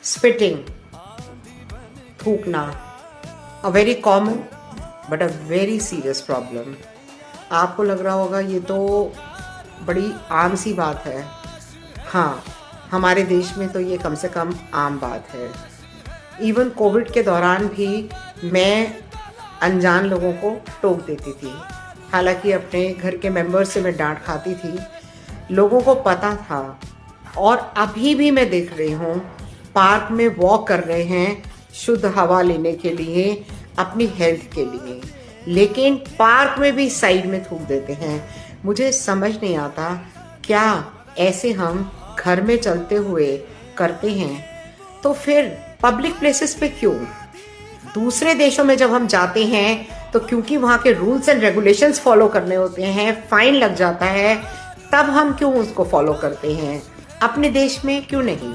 Spitting, थूकना, a very common but a very serious problem. आपको लग रहा होगा ये तो बड़ी आम सी बात है। हाँ, हमारे देश में तो ये कम से कम आम बात है। इवन कोविड के दौरान भी मैं अनजान लोगों को टोक देती थी। हालांकि अपने घर के मेंबर से मैं डांट खाती थी, लोगों को पता था। और अभी भी मैं देख रही हूँ, पार्क में वॉक कर रहे हैं शुद्ध हवा लेने के लिए, अपनी हेल्थ के लिए, लेकिन पार्क में भी साइड में थूक देते हैं। मुझे समझ नहीं आता क्या ऐसे हम घर में चलते हुए करते हैं, तो फिर पब्लिक प्लेसेस पे क्यों? दूसरे देशों में जब हम जाते हैं तो क्योंकि वहाँ के रूल्स एंड रेगुलेशंस फॉलो करने होते हैं, फाइन लग जाता है, तब हम क्यों उसको फॉलो करते हैं, अपने देश में क्यों नहीं?